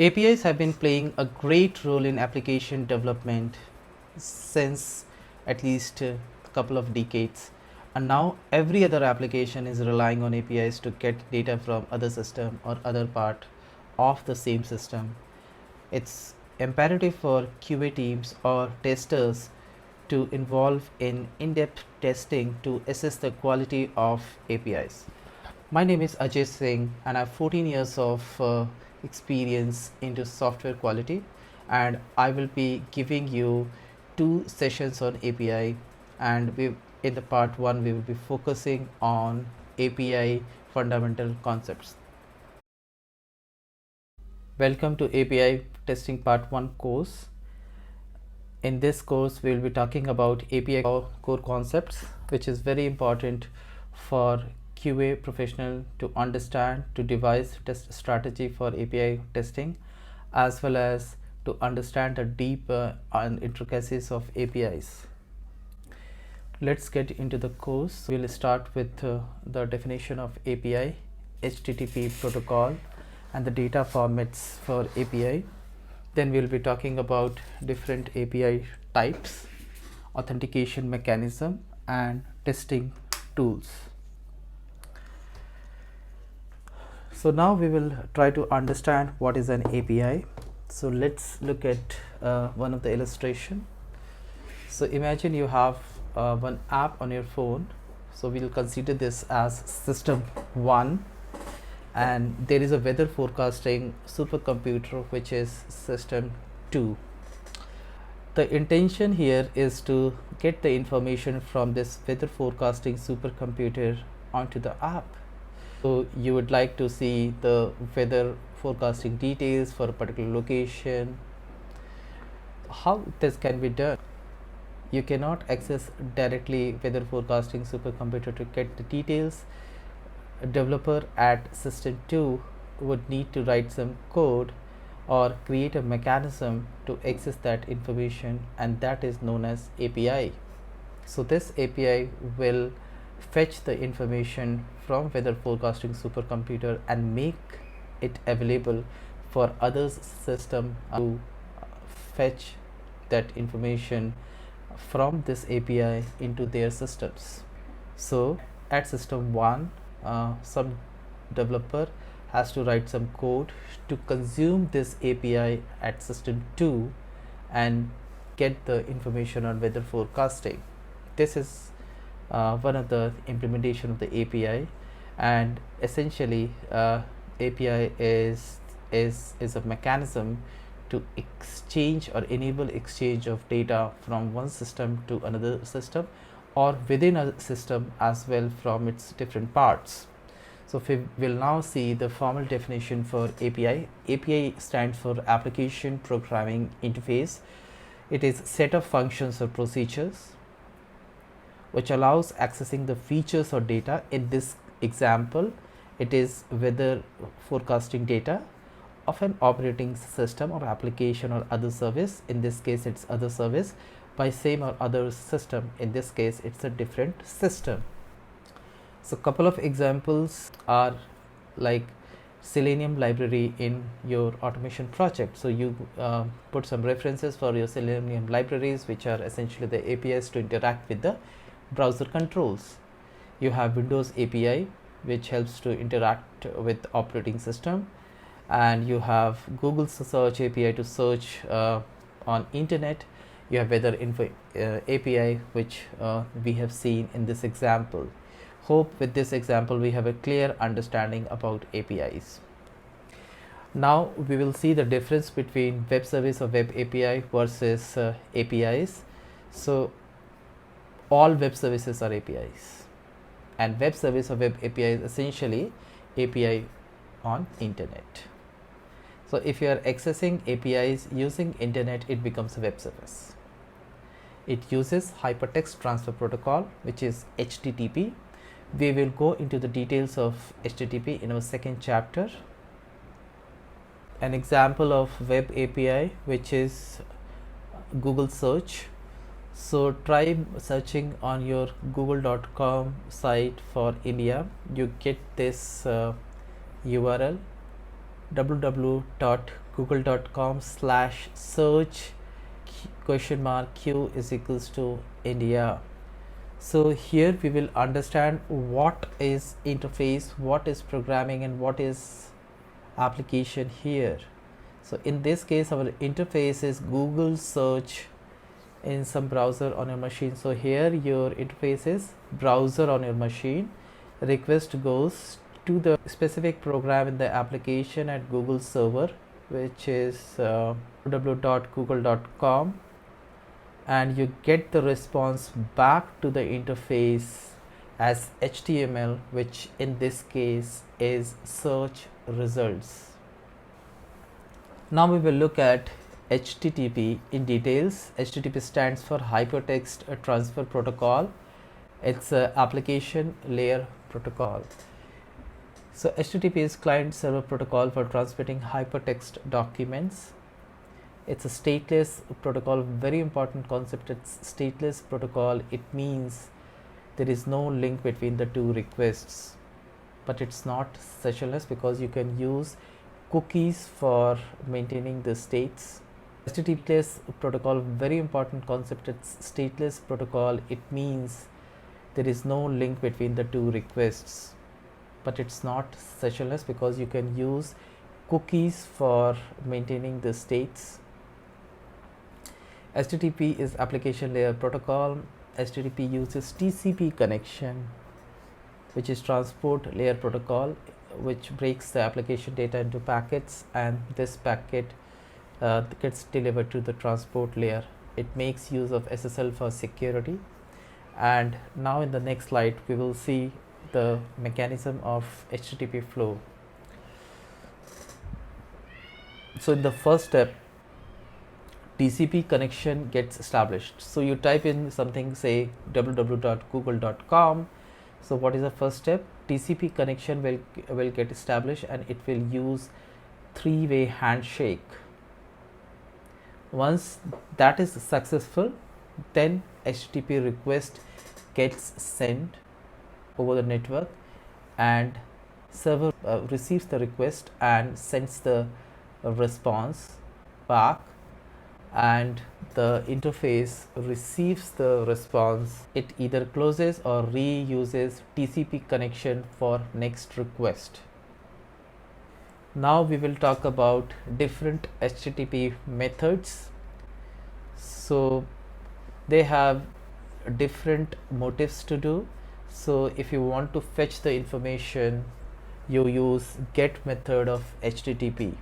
APIs have been playing a great role in application development since at least a couple of decades, and now every other application is relying on APIs to get data from other system or other part of the same system. It's imperative for QA teams or testers to involve in in-depth testing to assess the quality of APIs. My name is Ajay Singh, and I have 14 years of experience into software quality, and I will be giving you two sessions on API. And in the part one, we will be focusing on API fundamental concepts. Welcome to API testing part 1 course. In this course, we will be talking about API core concepts, which is very important for QA professional to understand, to devise test strategy for API testing, as well as to understand the deep and intricacies of APIs. Let's get into the course. We'll start with the definition of API, HTTP protocol, and the data formats for API. Then we'll be talking about different API types, authentication mechanism, and testing tools. So now we will try to understand what is an API. So let's look at one of the illustration. So imagine you have one app on your phone. So we'll consider this as system 1, and there is a weather forecasting supercomputer which is system 2. The intention here is to get the information from this weather forecasting supercomputer onto the app. So you would like to see the weather forecasting details for a particular location. How this can be done? You cannot access directly weather forecasting supercomputer to get the details. A developer at system 2 would need to write some code or create a mechanism to access that information, and that is known as API. So this API will fetch the information from weather forecasting supercomputer and make it available for other system to fetch that information from this API into their systems. So at system 1, some developer has to write some code to consume this API at system 2 and get the information on weather forecasting. This is one of the implementation of the API, and essentially API is a mechanism to exchange or enable exchange of data from one system to another system, or within a system as well from its different parts. So we will now see the formal definition for API. API stands for Application Programming Interface. It is set of functions or procedures which allows accessing the features or data. In this example, it is weather forecasting data of an operating system or application or other service. In this case, it's other service. By same or other system, in this case it's a different system. So couple of examples are like Selenium library in your automation project. So you put some references for your Selenium libraries, which are essentially the APIs to interact with the browser controls. You have Windows API, which helps to interact with operating system, and you have Google search API to search on internet. You have weather info API, which we have seen in this example. Hope with this example we have a clear understanding about APIs. Now we will see the difference between web service or web API versus APIs. So all web services are APIs, and web service or web API is essentially API on internet. So if you are accessing APIs using internet, it becomes a web service. It uses hypertext transfer protocol, which is HTTP. We will go into the details of HTTP in our second chapter. An example of web API, which is Google search. So try searching on your google.com site for India. You get this URL. www.google.com/search ? Q is equals to India. So here we will understand what is interface, what is programming, and what is application here. So in this case our interface is Google search in some browser on your machine. So here your interface is browser on your machine. Request goes to the specific program in the application at Google server, which is www.google.com, and you get the response back to the interface as HTML, which in this case is search results. Now we will look at HTTP in details. HTTP stands for Hypertext Transfer Protocol. It's an application layer protocol. So HTTP is client server protocol for transmitting hypertext documents. It's a stateless protocol, very important concept. It's stateless protocol. It means there is no link between the two requests, but it's not sessionless because you can use cookies for maintaining the states. HTTPless protocol, very important concept. It's stateless protocol. It means there is no link between the two requests, but it's not sessionless because you can use cookies for maintaining the states. HTTP is application layer protocol. HTTP uses TCP connection, which is transport layer protocol, which breaks the application data into packets, and this packet gets delivered to the transport layer. It makes use of SSL for security. And now in the next slide we will see the mechanism of HTTP flow. So in the first step, TCP connection gets established. So you type in something, say www.google.com. So what is the first step? TCP connection will get established, and it will use three-way handshake. Once that is successful, then HTTP request gets sent over the network, and server receives the request and sends the response back, and the interface receives the response. It either closes or reuses TCP connection for next request. Now we will talk about different HTTP methods. So they have different motives to do. So if you want to fetch the information, you use get method of HTTP.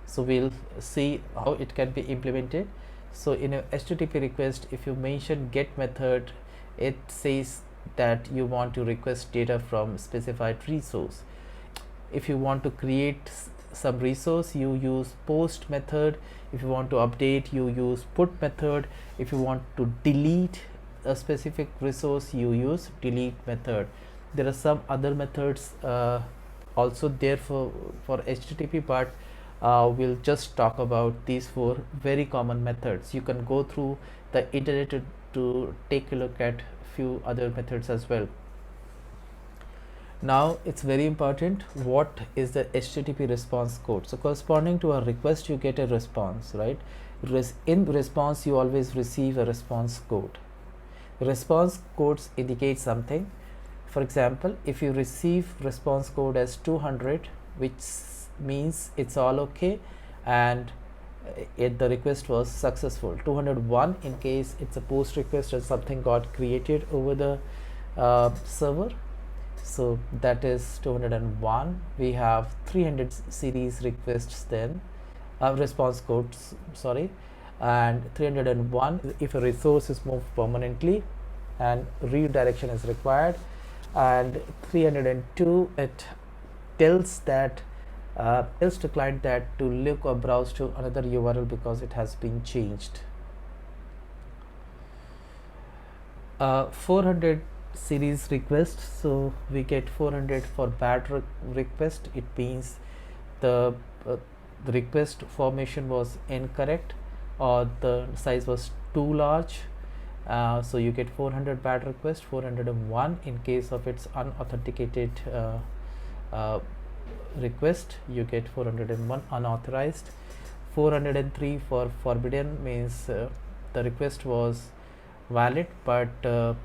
So we'll see how it can be implemented. So in a HTTP request, if you mention get method, it says that you want to request data from specified resource. If you want to create some resource, you use post method. If you want to update, you use put method. If you want to delete a specific resource, you use delete method. There are some other methods also there for HTTP, but we'll just talk about these four very common methods. You can go through the internet to take a look at few other methods as well. Now it's very important, what is the HTTP response code? So corresponding to a request, you get a response, right? In response, you always receive a response code. Response codes indicate something. For example, if you receive response code as 200, which means it's all okay and the request was successful. 201 in case it's a post request or something got created over the server. So that is 201. We have 300 series requests, then response codes, sorry, and 301 if a resource is moved permanently and redirection is required, and 302 it tells that tells the client that to look or browse to another URL because it has been changed. 400 series request, so we get 400 for bad request. It means the request formation was incorrect or the size was too large, so you get 400 bad request. 401 in case of its unauthenticated request, you get 401 unauthorized. 403 for forbidden means the request was valid, but the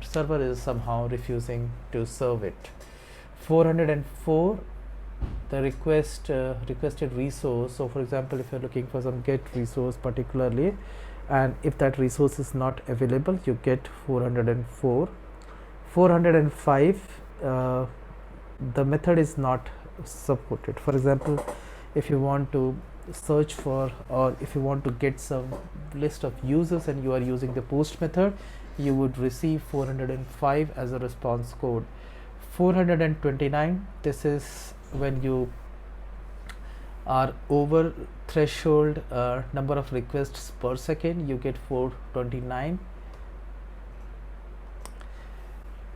server is somehow refusing to serve it. 404, the requested resource. So for example, if you're looking for some get resource particularly, and if that resource is not available, you get 404. 405, the method is not supported. For example, if you want to search for, or if you want to get some list of users and you are using the post method, you would receive 405 as a response code. 429, this is when you are over threshold number of requests per second, you get 429.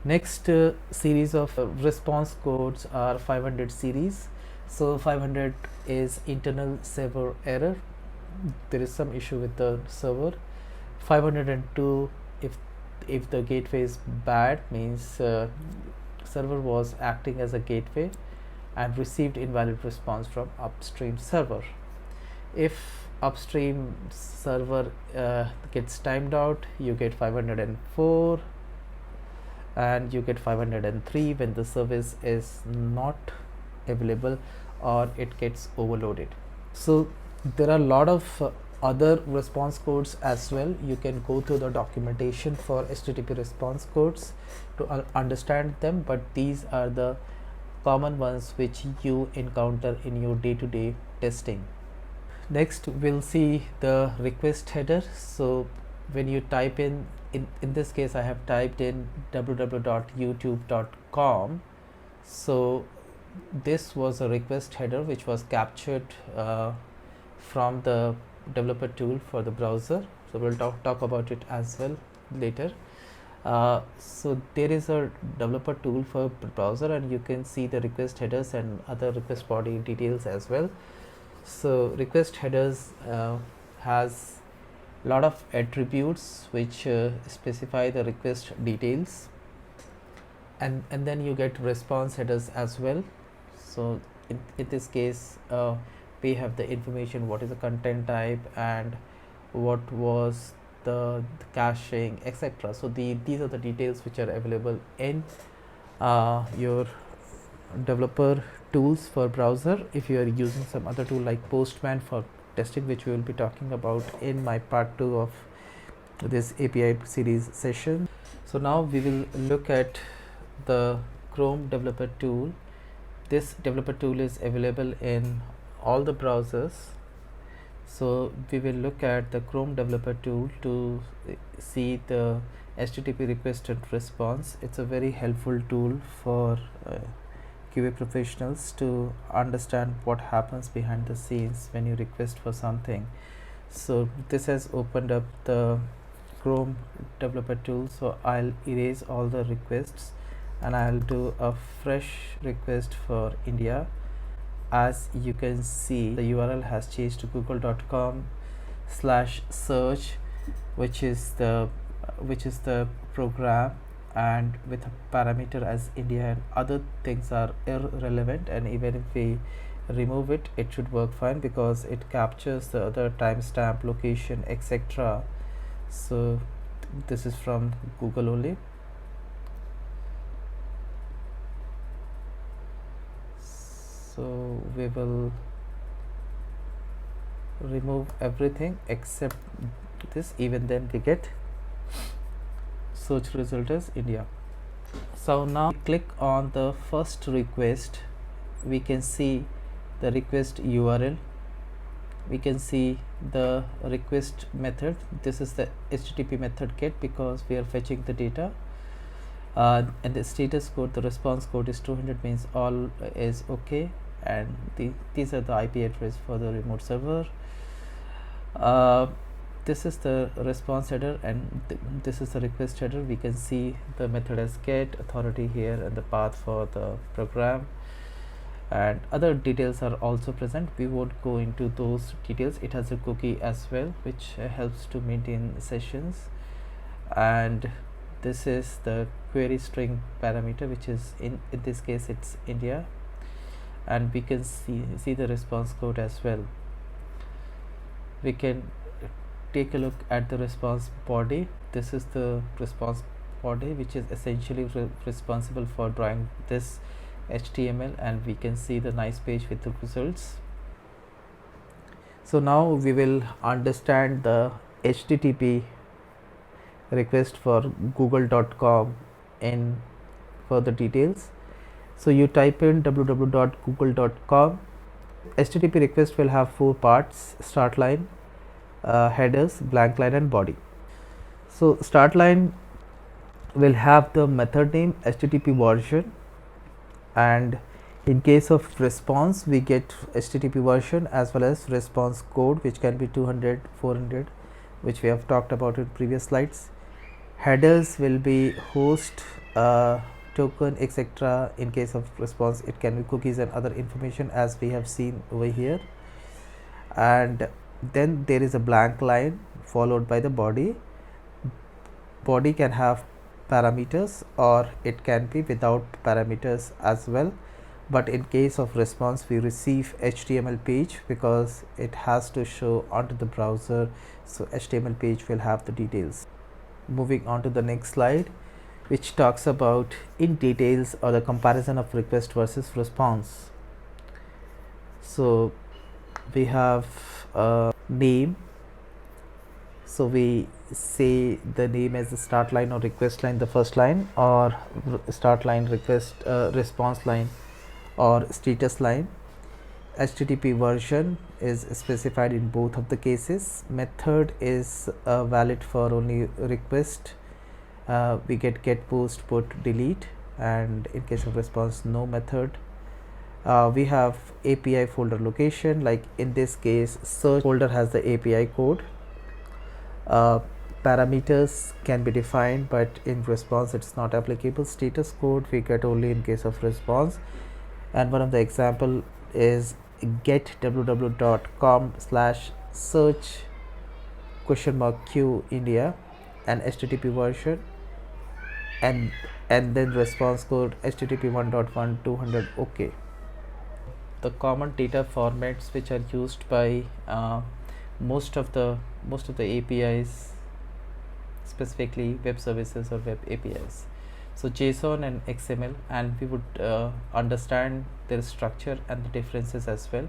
Next series of response codes are 500 series. So 500 is internal server error, there is some issue with the server. 502, if the gateway is bad, means server was acting as a gateway and received invalid response from upstream server. If upstream server gets timed out, you get 504, and you get 503 when the service is not available or it gets overloaded. So there are a lot of other response codes as well. You can go through the documentation for HTTP response codes to understand them, but these are the common ones which you encounter in your day-to-day testing. Next we'll see the request header. So when you type in this case I have typed in www.youtube.com, so this was a request header which was captured from the developer tool for the browser. So we'll talk about it as well later. So there is a developer tool for browser, and you can see the request headers and other request body details as well. So request headers has a lot of attributes which specify the request details, and then you get response headers as well. So in this case we have the information, what is the content type and what was the caching, etc. So these are the details which are available in your developer tools for browser. If you are using some other tool like Postman for testing, which we will be talking about in my part 2 of this API series session. So now we will look at the Chrome developer tool. This developer tool is available in all the browsers. So we will look at the Chrome developer tool to see the HTTP request and response. It's a very helpful tool for QA professionals to understand what happens behind the scenes when you request for something. So this has opened up the Chrome developer tool. So I'll erase all the requests and I'll do a fresh request for India. As you can see, the URL has changed to google.com/search, which is the program, and with a parameter as India, and other things are irrelevant, and even if we remove it, it should work fine because it captures the other timestamp, location, etc. So this is from Google only. So we will remove everything except this, even then we get search result as India. So now click on the first request, we can see the request URL, we can see the request method. This is the HTTP method get because we are fetching the data, and the status code, the response code is 200, means all is okay, and these are the IP address for the remote server. This is the response header, and this is the request header. We can see the method as get, authority here, and the path for the program, and other details are also present. We won't go into those details. It has a cookie as well, which helps to maintain sessions, and this is the query string parameter, which is in this case it's India. and we can see the response code as well. We can take a look at the response body. This is the response body, which is essentially responsible for drawing this HTML, and we can see the nice page with the results. So now we will understand the HTTP request for google.com in further details. So you type in www.google.com. HTTP request will have 4 parts: start line, headers, blank line, and body. So start line will have the method name, HTTP version, and in case of response we get HTTP version as well as response code, which can be 200, 400, which we have talked about in previous slides. Headers will be host, token, etc. In case of response it can be cookies and other information, as we have seen over here. And then there is a blank line followed by the body. Body can have parameters or it can be without parameters as well, but in case of response we receive HTML page because it has to show onto the browser, so HTML page will have the details. Moving on to the next slide, which talks about in details or the comparison of request versus response. So we have a name, so we say the name as the start line or request line, the first line, or start line, request, response line, or status line. HTTP version is specified in both of the cases. Method is valid for only request. We get, post, put, delete, and in case of response no method. We have API folder location, like in this case search folder has the API code. Parameters can be defined, but in response it's not applicable. Status code we get only in case of response, and one of the example is get www.com/search $Q India and HTTP version, and then response code HTTP 1.1 200 OK. The common data formats which are used by most of the APIs, specifically web services or web APIs. So JSON and XML, and we would understand their structure and the differences as well.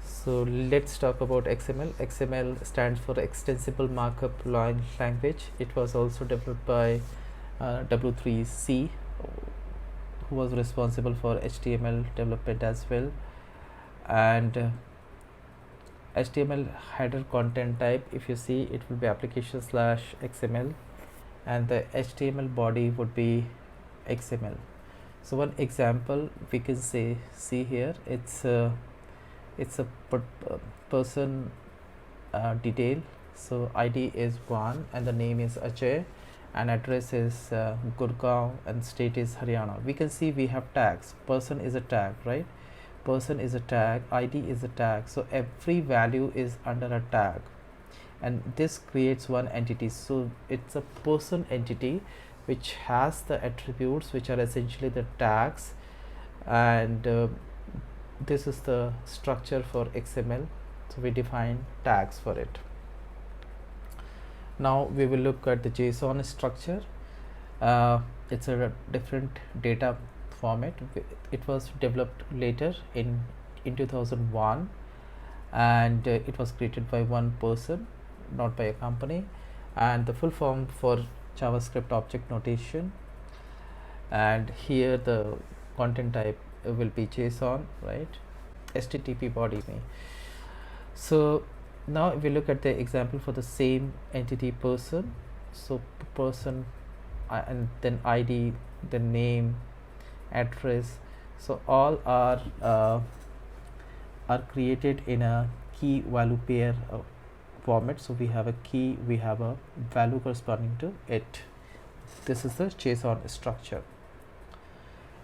So let's talk about XML. XML stands for Extensible Markup Language. It was also developed by W3C, who was responsible for HTML development as well. And HTML header content type, if you see, it will be application/XML, and the HTML body would be XML. So one example we can see here, it's a person detail. So ID is 1 and the name is Ajay, and address is Gurgaon, and state is Haryana. We can see we have tags. Person is a tag, right? Person is a tag, ID is a tag, so every value is under a tag, and this creates one entity. So it's a person entity which has the attributes which are essentially the tags, and this is the structure for XML. So we define tags for it. Now we will look at the JSON structure. It's a different data format. It was developed later in 2001, and it was created by one person, not by a company, and the full form for JavaScript object notation. And here the content type will be JSON, right? HTTP body. So now we look at the example for the same entity, person. So person, and then ID, the name, address. So all are created in a key value pair format. So we have a key, we have a value corresponding to it. This is the JSON structure.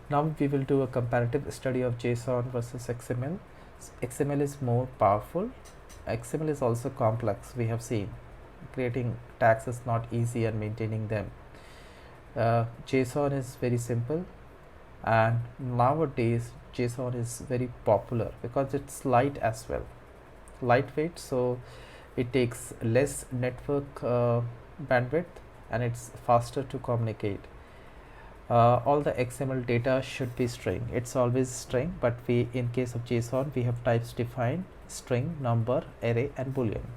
Now we will do a comparative study of JSON versus XML. XML is more powerful. XML is also complex. We have seen creating tags is not easy and maintaining them. JSON is very simple, and nowadays JSON is very popular because it's light as well, lightweight, so it takes less network bandwidth, and it's faster to communicate. All the XML data should be string. It's always string, but we, in case of JSON, we have types defined: string, number, array, and boolean.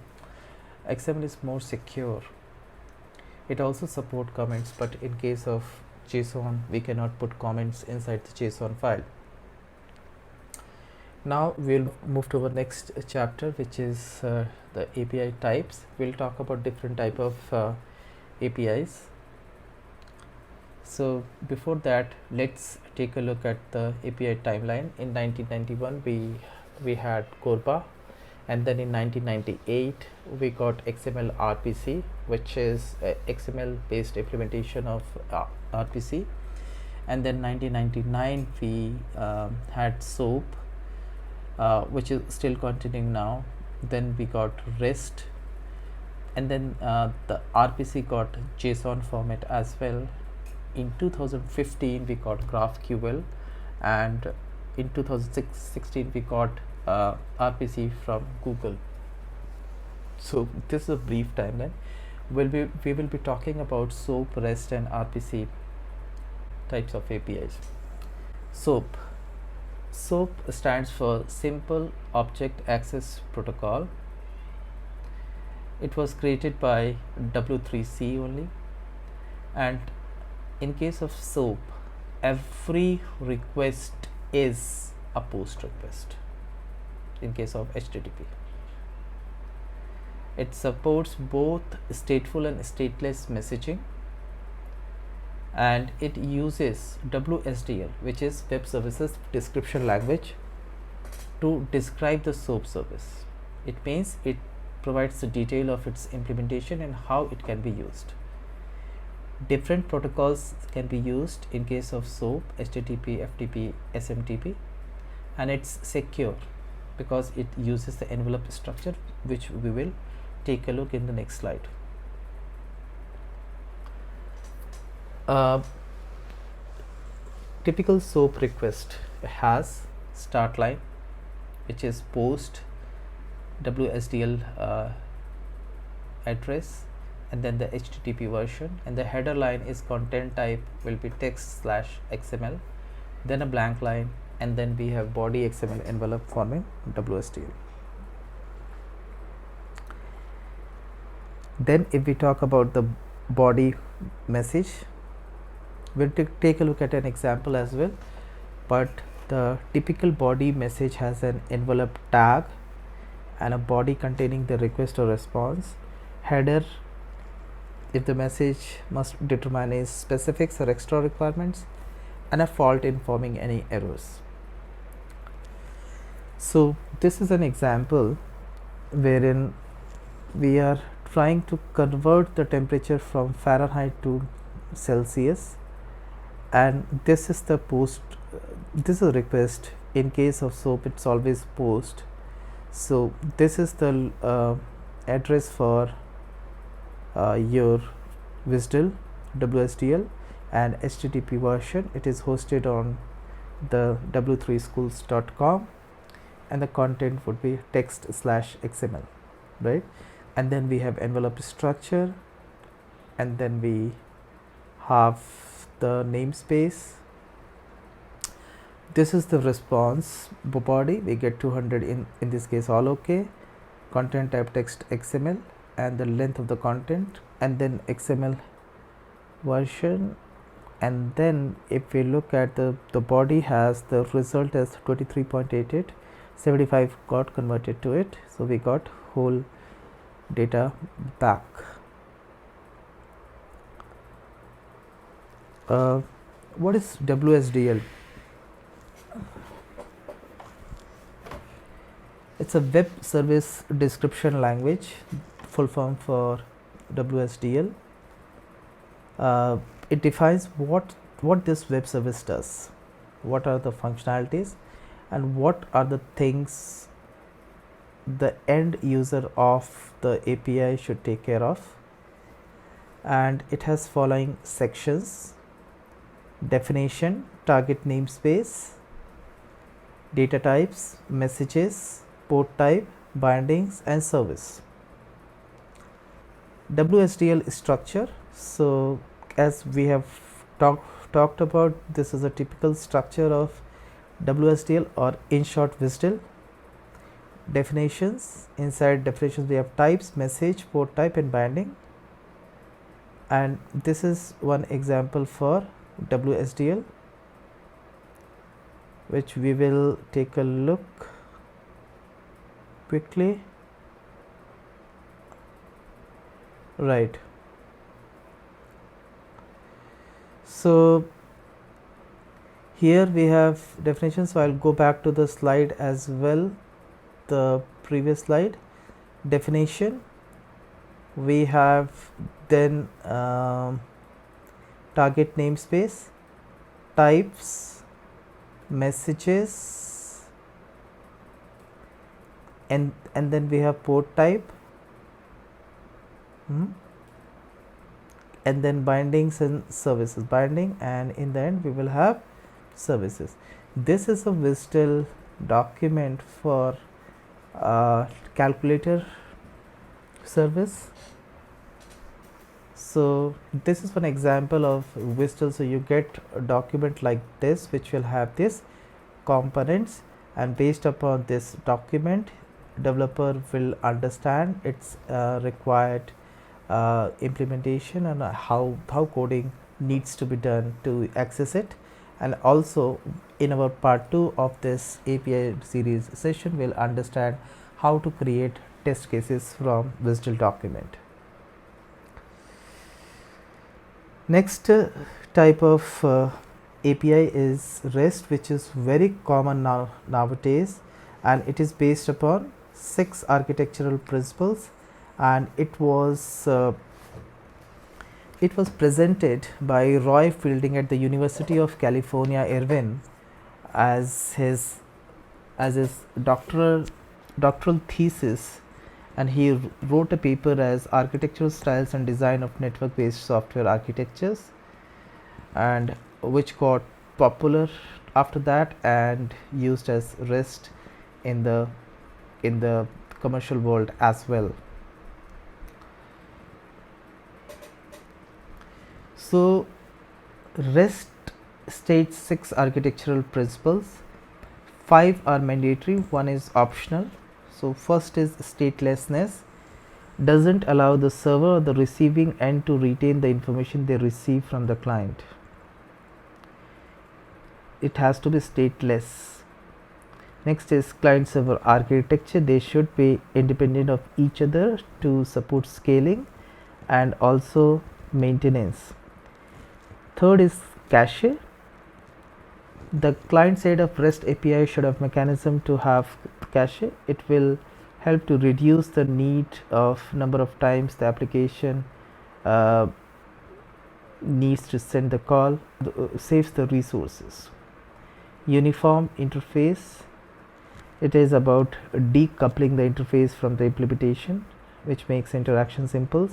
XML is more secure. It also support comments, but in case of JSON, we cannot put comments inside the JSON file. Now we'll move to our next chapter, which is the API types. We'll talk about different type of APIs. So before that, let's take a look at the API timeline. In 1991, we had CORBA, and then in 1998 we got XML RPC, which is XML based implementation of RPC, and then 1999 we had SOAP, which is still continuing now. Then we got REST, and then the RPC got JSON format as well. In 2015 we got GraphQL, and in 2016 we got RPC from Google. So this is a brief timeline. We will be talking about SOAP, REST, and RPC types of APIs. SOAP stands for Simple Object Access Protocol. It was created by W3C only, and in case of SOAP, every request is a post request. In case of HTTP, it supports both stateful and stateless messaging, and it uses WSDL, which is Web Services Description Language, to describe the SOAP service. It means it provides the detail of its implementation and how it can be used. Different protocols can be used in case of SOAP: HTTP, FTP, SMTP, and it's secure because it uses the envelope structure, which we will take a look in the next slide. Typical SOAP request has start line, which is post WSDL address, and then the HTTP version, and the header line is content type will be text/XML, then a blank line, and then we have body XML envelope forming WSDL. Then if we talk about the body message, we'll take a look at an example as well, but the typical body message has an envelope tag and a body containing the request or response, header if the message must determine its specifics or extra requirements, and a fault informing any errors. So this is an example wherein we are trying to convert the temperature from Fahrenheit to Celsius, and this is the post, this is a request. In case of SOAP, it's always post. So this is the address for your WSDL and HTTP version. It is hosted on the w3schools.com, and the content would be text/XML, right? And then we have envelope structure, and then we have the namespace. This is the response body. We get 200 in this case, all okay. Content type text XML, and the length of the content, and then XML version. And then if we look at the body has the result as 23.88, 75 got converted to it, so we got whole data back. What is WSDL? It's a web service description language, full form for WSDL. It defines what this web service does, what are the functionalities, and what are the things the end user of the API should take care of. And it has following sections: definition, target namespace, data types, messages, port type, bindings, and service. WSDL structure. So as we have talked about, this is a typical structure of WSDL, or in short WSDL. Definitions. Inside definitions we have types, message, port type, and binding. And this is one example for WSDL, which we will take a look quickly. Right. So here we have definitions. So I'll go back to the slide as well, the previous slide. Definition, we have then target namespace, types, messages, and then we have port type, and then bindings and services, binding, and in the end we will have services. This is a WSDL document for calculator service. So this is one example of WSDL. So you get a document like this, which will have this components, and based upon this document, developer will understand its required implementation and how coding needs to be done to access it. And also in our part 2 of this API series session, we'll understand how to create test cases from WSDL document. Next type of API is REST, which is very common nowadays, and it is based upon 6 architectural principles, and it was presented by Roy Fielding at the University of California, Irvine, as his doctoral thesis, and he wrote a paper as Architectural Styles and Design of Network Based Software Architectures, and which got popular after that and used as REST in the commercial world as well. So REST states 6 architectural principles. 5 are mandatory, 1 is optional. So first is statelessness, doesn't allow the server or the receiving end to retain the information they receive from the client. It has to be stateless. Next is client server architecture, they should be independent of each other to support scaling and also maintenance. Third is cache. The client side of REST API should have mechanism to have cache. It will help to reduce the need of number of times the application needs to send the call, saves the resources. Uniform interface, it is about decoupling the interface from the implementation, which makes interaction simple.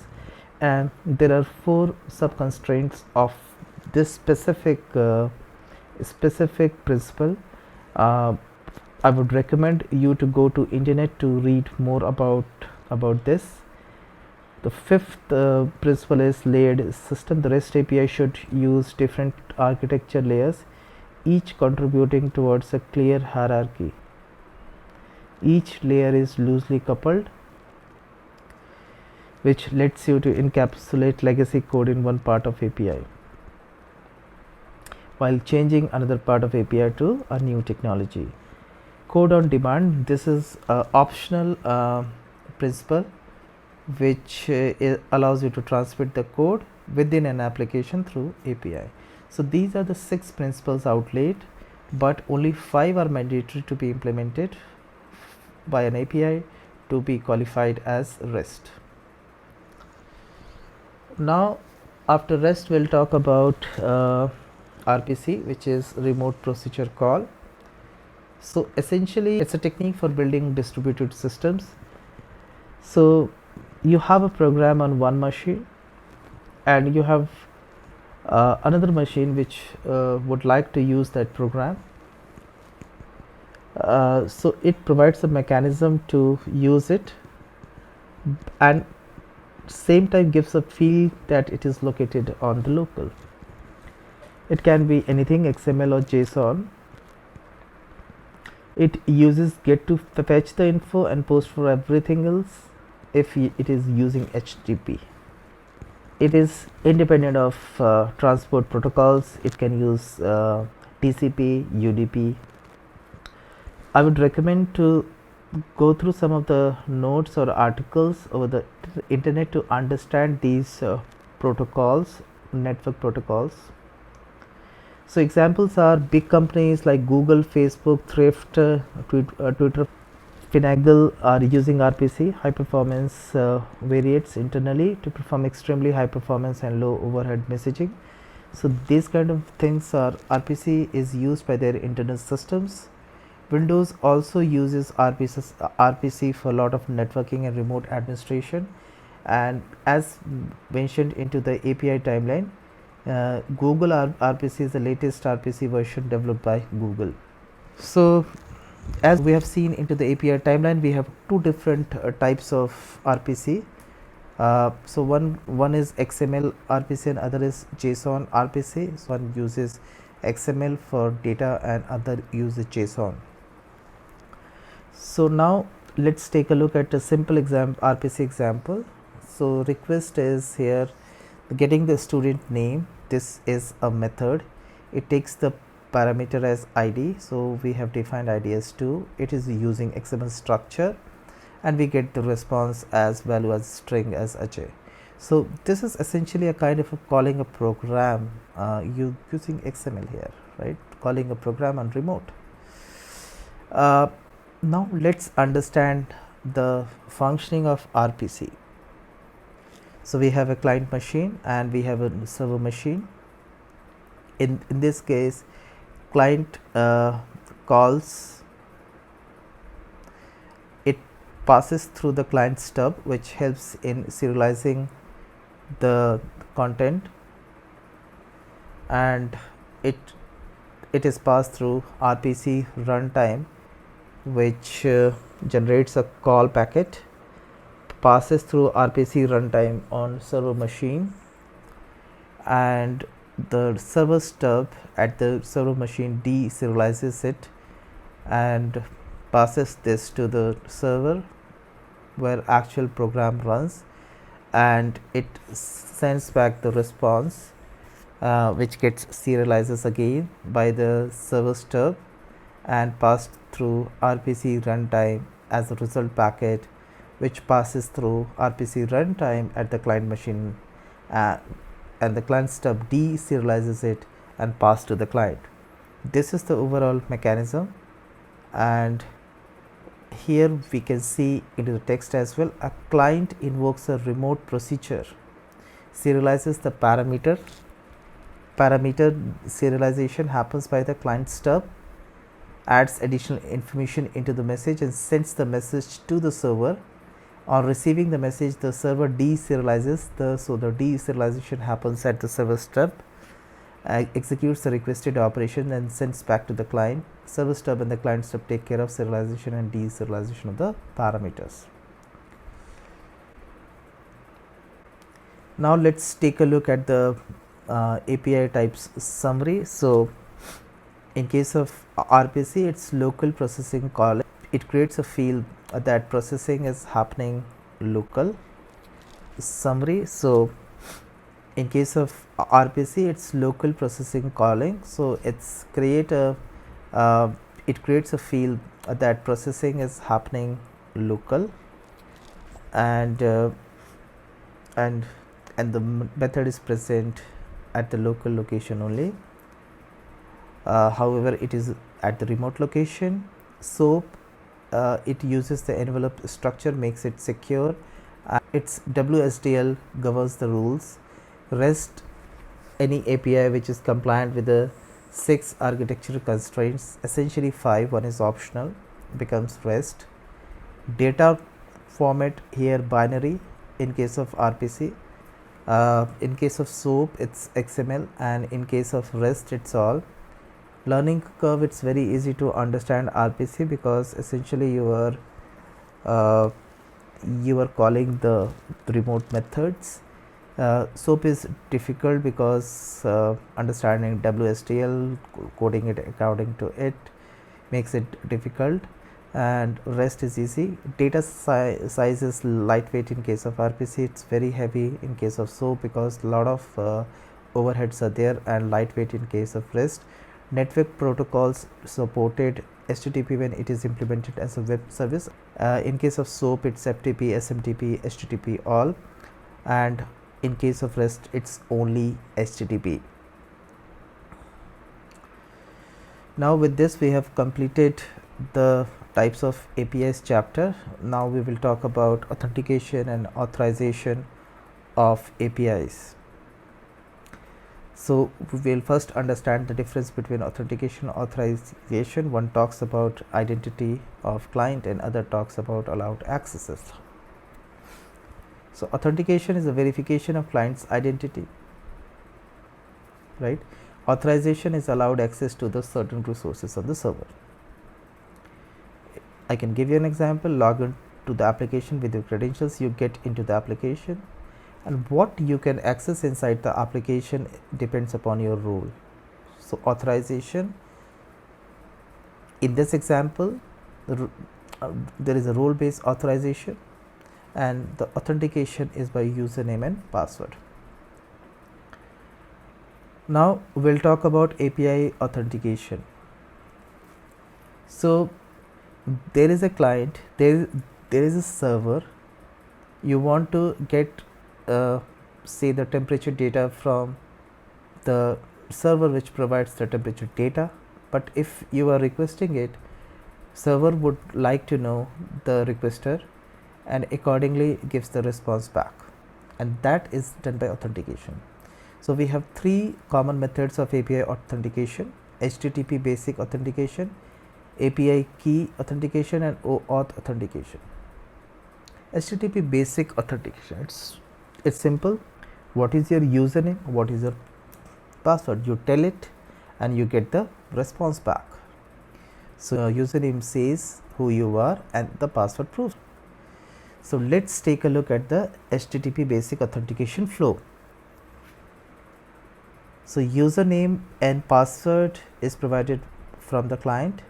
And there are 4 sub constraints of this specific principle. I would recommend you to go to internet to read more about this. The 5th principle is layered system. The REST API should use different architecture layers, each contributing towards a clear hierarchy. Each layer is loosely coupled, which lets you to encapsulate legacy code in one part of API while changing another part of API to a new technology. Code on demand, this is an optional principle which allows you to transmit the code within an application through API. So these are the 6 principles outlaid, but only 5 are mandatory to be implemented by an API to be qualified as REST. Now after REST we'll talk about RPC, which is remote procedure call. So essentially it's a technique for building distributed systems. So you have a program on one machine and you have another machine which would like to use that program, So it provides a mechanism to use it, and same time gives a feel that it is located on the local. It can be anything XML or JSON. It uses get to fetch the info and post for everything else if it is using HTTP. It is independent of transport protocols. It can use TCP, UDP. I would recommend to go through some of the notes or articles over the internet to understand these protocols, network protocols. So examples are big companies like Google, Facebook, Thrift, Twitter, Finagle are using RPC, high performance variates internally to perform extremely high performance and low overhead messaging. So these kind of things are RPC is used by their internal systems. Windows also uses RPC for a lot of networking and remote administration, and as mentioned into the API timeline, Google RPC is the latest RPC version developed by Google. So as we have seen into the API timeline, we have two different types of RPC. So one is XML RPC and other is JSON RPC. So one uses XML for data and other uses JSON. So now let's take a look at a simple RPC example. So request is here getting the student name. This is a method. It takes the parameter as ID, so we have defined ID as 2. It is using XML structure, and we get the response as value as string as Ajay. So this is essentially a kind of calling a program using XML here, right? Calling a program on remote. Now let's understand the functioning of RPC. So we have a client machine and we have a server machine. In this case, client calls, it passes through the client stub, which helps in serializing the content, and it is passed through RPC runtime, which generates a call packet, passes through RPC runtime on server machine, and the server stub at the server machine deserializes it and passes this to the server where actual program runs, and it sends back the response which gets serializes again by the server stub and passed through RPC runtime as a result packet, which passes through RPC runtime at the client machine, and the client stub deserializes it and passed to the client. This is the overall mechanism, and here we can see into the text as well. A client invokes a remote procedure, serializes the parameter. Parameter serialization happens by the client stub, adds additional information into the message and sends the message to the server. On receiving the message, the server deserializes so the deserialization happens at the server stub, executes the requested operation and sends back to the client. Server stub and the client stub take care of serialization and deserialization of the parameters. Now let's take a look at the API types summary. So in case of RPC, it's local processing call. It creates a field that processing is happening local. Summary. So in case of RPC, it's local processing calling. So it's it creates a field that processing is happening local, and the method is present at the local location only. However, it is at the remote location. SOAP, it uses the envelope structure, makes it secure. Its WSDL governs the rules. REST, any API which is compliant with the 6 architectural constraints, essentially 5, one is optional, becomes REST. Data format here binary in case of RPC. In case of SOAP, it's XML, and in case of REST, it's all learning curve, it's very easy to understand RPC because essentially you are calling the remote methods. SOAP is difficult because understanding WSDL, coding it according to it makes it difficult, and REST is easy. Data size is lightweight in case of RPC, it's very heavy in case of SOAP because a lot of overheads are there, and lightweight in case of REST. Network protocols supported HTTP when it is implemented as a web service. In case of SOAP, it's FTP, SMTP, HTTP all, and in case of REST, it's only HTTP. Now with this we have completed the types of APIs chapter. Now we will talk about authentication and authorization of APIs. So we will first understand the difference between authentication and authorization. One talks about identity of client and other talks about allowed accesses. So authentication is a verification of client's identity, right? Authorization is allowed access to the certain resources on the server. I can give you an example. Log in to the application with your credentials, you get into the application, and what you can access inside the application depends upon your role. So authorization, in this example, there is a role based authorization, and the authentication is by username and password. Now we'll talk about API authentication. So there is a client, there is a server. You want to get say the temperature data from the server which provides the temperature data, but if you are requesting it, server would like to know the requester and accordingly gives the response back, and that is done by authentication. So we have three common methods of API authentication: HTTP basic authentication, API key authentication, and OAuth authentication. HTTP basic authentication, it's simple. What is your username, what is your password? You tell it and you get the response back. So username says who you are and the password proves. So let's take a look at the HTTP basic authentication flow. So username and password is provided from the client.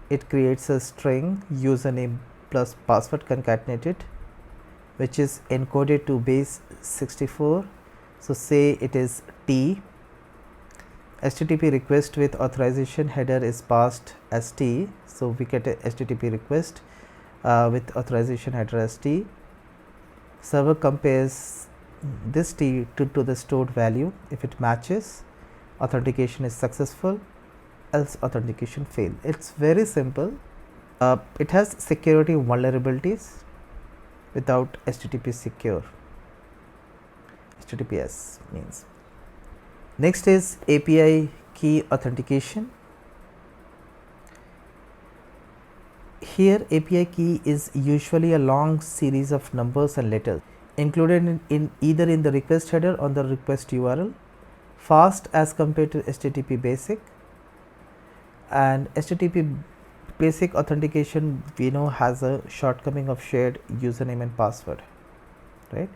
It creates a string username plus password concatenated, which is encoded to base 64. So say it is T. HTTP request with authorization header is passed as T. So we get a HTTP request with authorization header as T. Server compares this T to the stored value. If it matches, authentication is successful, else authentication fail. It's very simple. It has security vulnerabilities without HTTP secure. HTTPS means. Next is API key authentication. Here API key is usually a long series of numbers and letters included in either in the request header or the request URL, fast as compared to HTTP basic. And HTTP basic authentication we know has a shortcoming of shared username and password, right?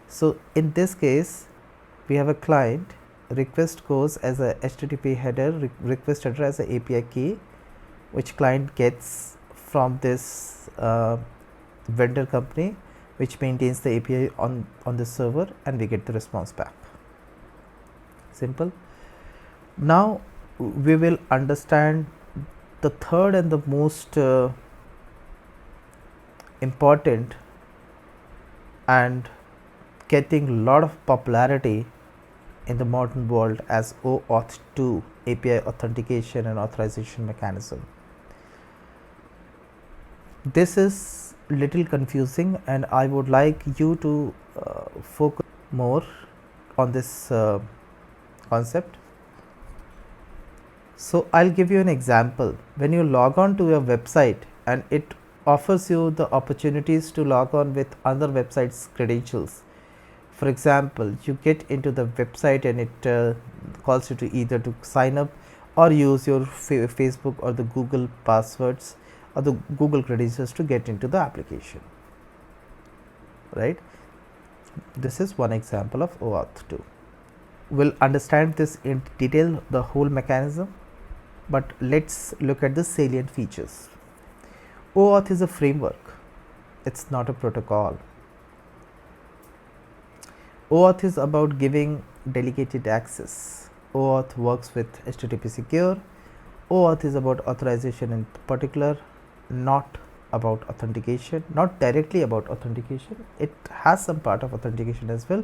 So in this case we have a client, request goes as a HTTP header, request header as a API key, which client gets from this vendor company which maintains the API on the server, and we get the response back. Simple. Now we will understand the third and the most important and getting lot of popularity in the modern world as OAuth 2 API authentication and authorization mechanism. This is little confusing, and I would like you to focus more on this concept. So I'll give you an example. When you log on to a website and it offers you the opportunities to log on with other websites' credentials. For example, you get into the website and it calls you to either to sign up or use your Facebook or the Google passwords or the Google credentials to get into the application, right? This is one example of OAuth 2. We'll understand this in detail, the whole mechanism, but let's look at the salient features. OAuth is a framework, it's not a protocol. OAuth is about giving delegated access. OAuth works with HTTP Secure. OAuth is about authorization in particular, not about authentication, not directly about authentication. It has some part of authentication as well,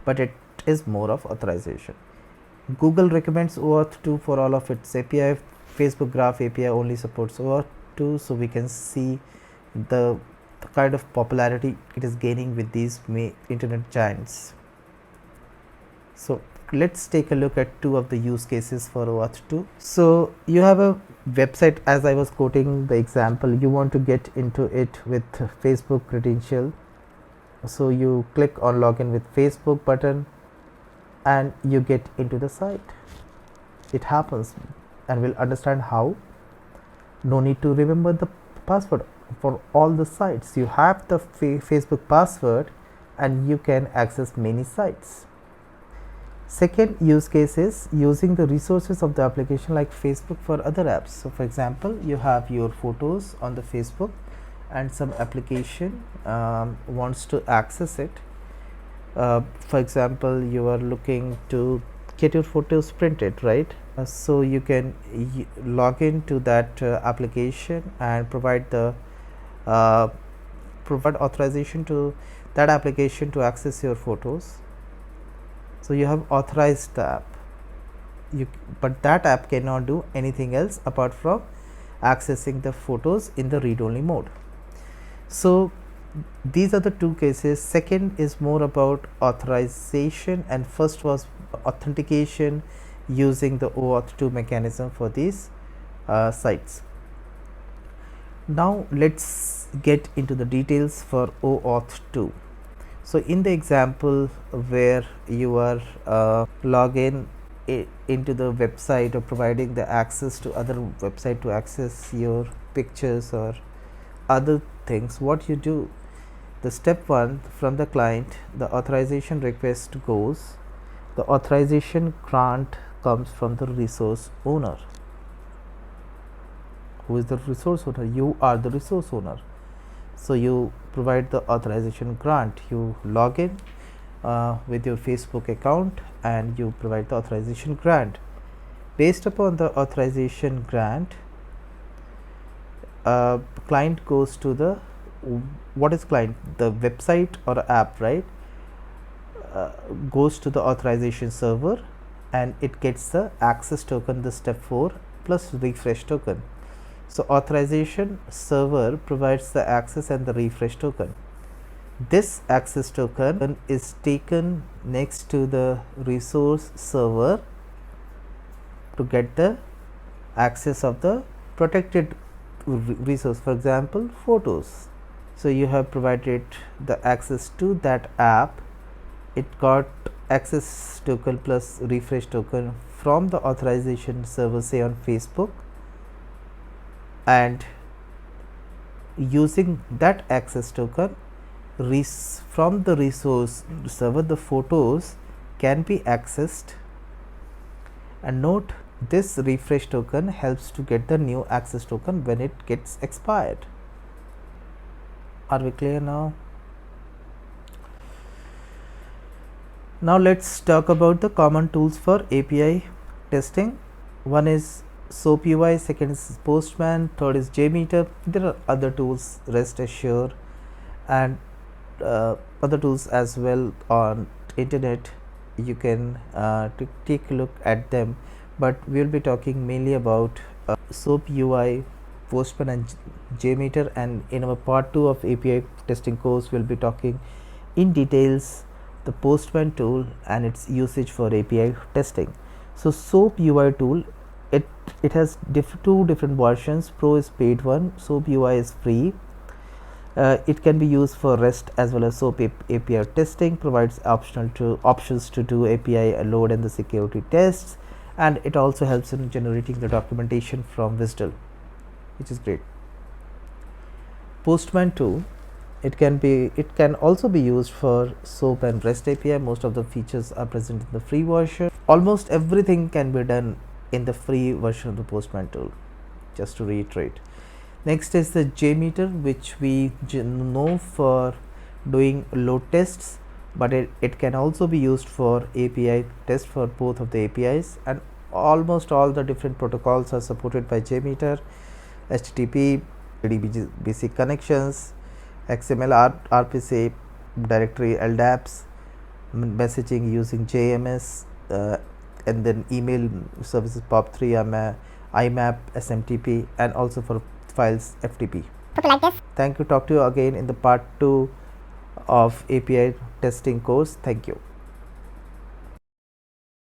but it is more of authorization. Google recommends OAuth 2 for all of its API. Facebook Graph API only supports OAuth 2, so we can see the kind of popularity it is gaining with these internet giants. So let's take a look at two of the use cases for OAuth 2. So you have a website, as I was quoting the example, you want to get into it with Facebook credential. So you click on login with Facebook button and you get into the site. It happens, and we'll understand how. No need to remember the password for all the sites. You have the Facebook password and you can access many sites. Second use case is using the resources of the application like Facebook for other apps. So for example, you have your photos on the Facebook and some application wants to access it. For example, you are looking to get your photos printed, right? So you can log into that application and provide the provide authorization to that application to access your photos. So you have authorized the app, but that app cannot do anything else apart from accessing the photos in the read-only mode. So these are the two cases. Second is more about authorization and first was authentication using the OAuth 2 mechanism for these sites. Now let's get into the details for OAuth 2. So in the example where you are login into the website or providing the access to other website to access your pictures or other things, what you do, the step 1 from the client, the authorization request goes, the authorization grant comes from the resource owner. Who is the resource owner? You are the resource owner. So you provide the authorization grant. You log in with your Facebook account and you provide the authorization grant. Based upon the authorization grant, client goes to the, what is client? The website or app, right? Goes to the authorization server and it gets the access token, the step 4 plus refresh token. So authorization server provides the access and the refresh token. This access token is taken next to the resource server to get the access of the protected resource, for example photos. So you have provided the access to that app, it got access token plus refresh token from the authorization server, say on Facebook, and using that access token from the resource server, the photos can be accessed. And note, this refresh token helps to get the new access token when it gets expired. Are we clear now? Now let's talk about the common tools for API testing. One is SOAP UI, second is Postman, third is JMeter. There are other tools, rest assure, and other tools as well on internet. You can take a look at them, but we will be talking mainly about SOAP UI, Postman and JMeter, and in our part 2 of API testing course we will be talking in details the Postman tool and its usage for API testing. So SOAP UI tool, it has two different versions. Pro is paid one, SOAP UI is free. It can be used for REST as well as SOAP API testing, provides options to do API load and the security tests, and it also helps in generating the documentation from WSDL, which is great. Postman tool, it can also be used for SOAP and REST API. Most of the features are present in the free version. Almost everything can be done in the free version of the Postman tool, just to reiterate. Next is the JMeter, which we know for doing load tests, but it can also be used for API test for both of the APIs, and almost all the different protocols are supported by JMeter: HTTP, DBC connections, XML, RPC, directory, LDAPs, messaging using JMS, and then email services POP3, IMAP, SMTP, and also for files FTP. Okay, like this. Thank you. Talk to you again in the part 2 of API testing course. Thank you.